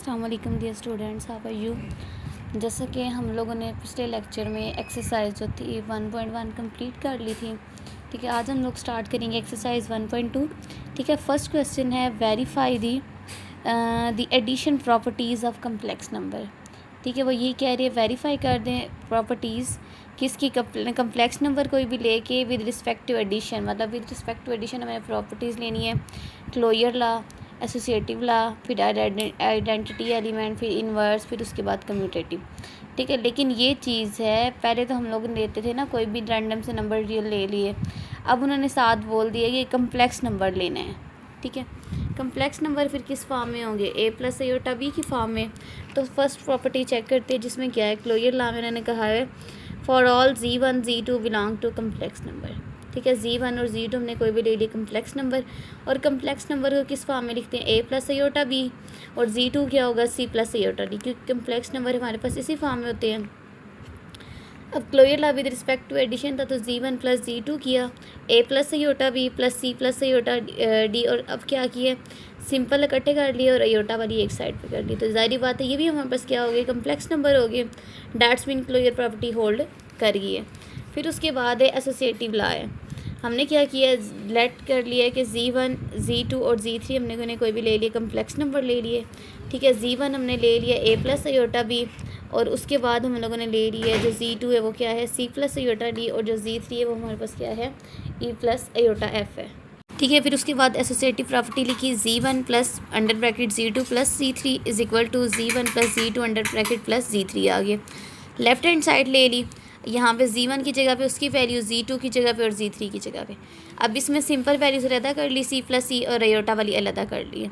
अस्सलाम वालेकुम dear students, how are you. जैसा कि हम लोगों ने पिछले लेक्चर में एक्सरसाइज जो थी 1.1 कंप्लीट कर ली थी। ठीक है, आज हम लोग स्टार्ट करेंगे एक्सरसाइज 1.2। ठीक है, फर्स्ट क्वेश्चन है verify the addition properties of complex number. ठीक है, वो ये कह रही है वेरीफाई कर दें प्रॉपर्टीज़ किसकी, कम्प्लेक्स नंबर कोई भी लेके विद रिस्पेक्ट टू एडिशन, मतलब विद रिस्पेक्ट टू एडिशन हमें प्रॉपर्टीज़ लेनी है। क्लोजर लॉ, एसोसिएटिव लॉ, फिर आइडेंटिटी एलिमेंट, फिर इन्वर्स, फिर उसके बाद कम्यूटेटिव। ठीक है, लेकिन ये चीज़ है पहले तो हम लोग लेते थे ना कोई भी रैंडम से नंबर रियल ले लिए, अब उन्होंने साथ बोल दिया कि कम्प्लेक्स नंबर लेना है। ठीक है, कम्प्लेक्स नंबर फिर किस फॉर्म में होंगे, ए प्लस आयोटा बी की फॉर्म में। तो फर्स्ट प्रॉपर्टी चेक करते हैं जिसमें क्या है, क्लोजर लॉ में उन्होंने कहा है for all Z1 Z2 belong to complex number. ठीक है, Z1 और Z2 हमने कोई भी ले लिया कम्प्लेक्स नंबर, और कम्प्लेक्स नंबर को किस फॉर्म में लिखते हैं, ए प्लस आयोटा बी, और Z2 क्या होगा, C प्लस आयोटा डी, क्योंकि कम्प्लेक्स नंबर हमारे पास इसी फॉर्म में होते हैं। अब closure law with respect to addition था तो Z1 प्लस Z2 किया, A plus iota B plus C plus iota D, और अब क्या किया, सिंपल इकट्ठे कर लिए और आयोटा वाली एक साइड पे कर ली। तो जाहिर बात है ये भी हमारे पास क्या हो गए, कम्प्लेक्स नंबर हो गए। That's mean closure property hold कर गई है। फिर उसके बाद है एसोसिएटिव लॉ है, हमने क्या किया, लेट कर लिया कि Z1 Z2 और Z3 हमने कोई भी ले लिए कम्प्लेक्स नंबर ले लिए। ठीक है, Z1 हमने ले लिया ए प्लस आयोटा बी, और उसके बाद हम लोगों ने ले लिया जो Z2 है वो क्या है, C प्लस आयोटा डी, और जो Z3 है वो हमारे पास क्या है, E प्लस आयोटा F है। ठीक है, फिर उसके बाद एसोसिएटिव प्रॉपर्टी लिखी Z1 plus under bracket Z2 plus Z3 is equal to Z1 plus Z2 under bracket plus Z3 आ गया। लेफ्ट हैंड साइड ले ली, यहाँ पे Z1 की जगह पे उसकी वैल्यू, Z2 की जगह पे और Z3 की जगह पे। अब इसमें सिंपल वैल्यूज अलहदा कर ली, C प्लस E और आयोटा वाली अलहदा कर ली है।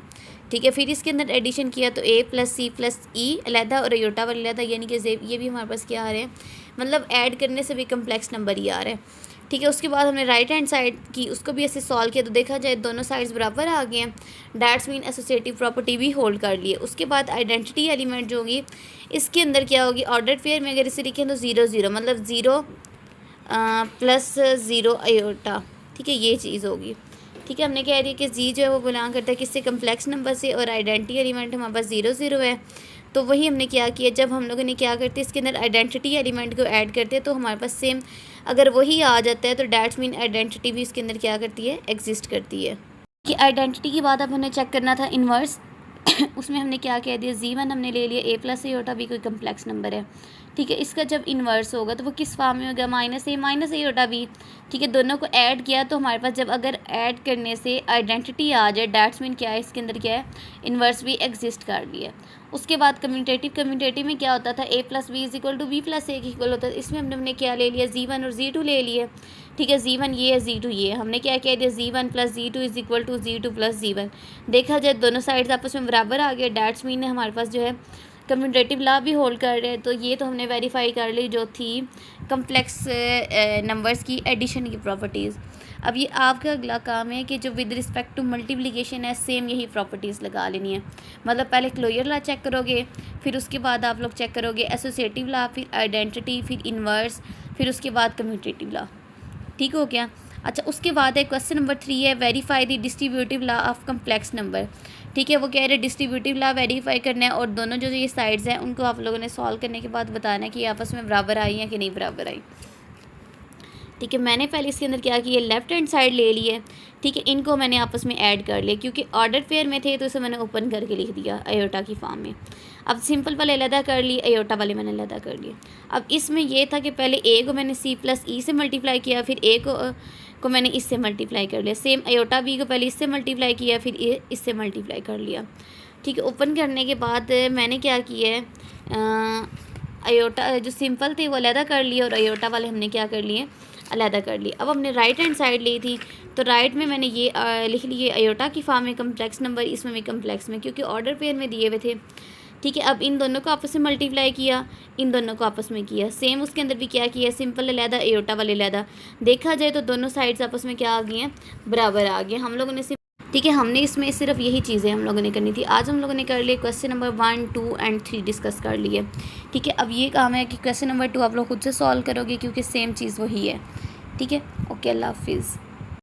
ठीक है, फिर इसके अंदर एडिशन किया तो A plus C plus E अलहदा और आयोटा वाली अलहदा, यानी कि ये भी हमारे पास क्या आ रहे हैं, मतलब ऐड करने से भी कम्प्लेक्स नंबर ही आ रहा है। ठीक है, उसके बाद हमने राइट हैंड साइड की उसको भी ऐसे सॉल्व किया तो देखा जाए दोनों साइड्स बराबर आ गए हैं। डैट्स मीन एसोसिएटिव प्रॉपर्टी भी होल्ड कर लिए। उसके बाद आइडेंटिटी एलिमेंट जो होगी इसके अंदर क्या होगी, ऑर्डर पेयर में अगर इसे लिखें तो 0 0, मतलब 0 प्लस 0 आयोटा। ठीक है, ये चीज़ होगी। ठीक है, हमने कह रही है कि जी जो है वो बिलोंग करता है किससे, कम्प्लेक्स नंबर से, और आइडेंटिटी एलिमेंट हमारे पास 0 0 है। तो वही हमने क्या किया, जब हम लोगों ने क्या करते हैं इसके अंदर आइडेंटिटी एलिमेंट को ऐड करते हैं तो हमारे पास सेम अगर वही आ जाता है तो डैट्स मीन आइडेंटिटी भी इसके अंदर क्या करती है, एग्जिस्ट करती है। कि आइडेंटिटी के बाद अब हमें चेक करना था इन्वर्स उसमें हमने क्या कह दिया, Z1 हमने ले लिया ए प्लस आयोटा बी कोई कम्प्लेक्स नंबर है। ठीक है, इसका जब इन्वर्स होगा तो वो किस फॉर्म में होगा, माइनस आयोटा बी। ठीक है, दोनों को ऐड किया तो हमारे पास जब अगर ऐड करने से आइडेंटिटी आ जाए, डैट्स मीन क्या है, इसके अंदर क्या है, इन्वर्स भी एग्जिस्ट कर लिया। उसके बाद कम्यूटेटिव में क्या होता था, A plus B is equal to B plus A equal होता है। इसमें हमने क्या ले लिया, Z1 और Z2 ले लिए। ठीक है, Z1 ये है, Z2 ये है, हमने क्या कह दिया, Z1 plus Z2 is equal to Z2 plus Z1। देखा जाए दोनों साइड्स आपस में बराबर आ गए। डैट्स मीन हमारे पास जो है कम्यूटेटिव लॉ भी होल्ड कर रहे हैं। तो ये तो हमने वेरीफाई कर ली जो थी कम्प्लेक्स नंबर्स की एडिशन की प्रॉपर्टीज़। अब ये आपका अगला काम है कि जो विद रिस्पेक्ट टू मल्टीप्लिकेशन है सेम यही प्रॉपर्टीज़ लगा लेनी है। मतलब पहले क्लोजर लॉ चेक करोगे, फिर उसके बाद आप लोग चेक करोगे एसोसिएटिव लॉ, फिर आइडेंटिटी, फिर इन्वर्स, फिर उसके बाद कम्यूटेटिव लॉ। ठीक हो गया। अच्छा, उसके बाद है क्वेश्चन नंबर 3 है verify the distributive law of complex number. ठीक है, वो कह रहे डिस्ट्रीब्यूटिव लॉ वेरीफाई करना है, और दोनों जो ये साइड्स हैं उनको आप लोगों ने सॉल्व करने के बाद बताना है कि आपस में बराबर आई हैं कि नहीं बराबर आई। ठीक है, मैंने पहले इसके अंदर क्या किया, लेफ्ट हैंड साइड ले लिए। ठीक है, इनको मैंने आपस में ऐड कर लिया क्योंकि ऑर्डर पेयर में थे तो इसे मैंने ओपन करके लिख दिया आयोटा की फॉर्म में। अब सिंपल वाले अलहदा कर लिए, आयोटा वाले मैंने अलहदा कर लिए। अब इसमें यह था कि पहले ए को मैंने C प्लस E से मल्टीप्लाई किया, फिर ए को मैंने इससे मल्टीप्लाई कर लिया। सेम आयोटा बी को पहले इससे मल्टीप्लाई किया, फिर इससे मल्टीप्लाई कर लिया। ठीक है, ओपन करने के बाद मैंने क्या किया है, आयोटा जो सिंपल थे वो अलहदा कर लिए और आयोटा वाले हमने क्या कर लिए, अलहदा कर लिए। अब हमने राइट हैंड साइड ली थी तो राइट में मैंने ये लिख लिए आयोटा की फॉर्म में कम्प्लेक्स नंबर, इसमें भी कम्प्लेक्स में, क्योंकि ऑर्डर पेयर में दिए हुए थे। ठीक है, अब इन दोनों को आपस में मल्टीप्लाई किया, इन दोनों को आपस में किया। सेम उसके अंदर भी क्या किया, सिंपल अलहदा आयोटा वाले अलहदा। देखा जाए तो दोनों साइड्स आपस में क्या आ गई हैं, बराबर आ गए हम लोगों ने। ठीक है, हमने इसमें सिर्फ यही चीज़ें हम लोगों ने करनी थी। आज हम लोगों ने कर लिए क्वेश्चन नंबर 1, 2 एंड 3 डिस्कस कर लिए। ठीक है, अब ये काम है कि क्वेश्चन नंबर 2 आप लोग खुद से सॉल्व करोगे क्योंकि सेम चीज़ वही है। ठीक है, ओके, अल्लाह हाफिज़।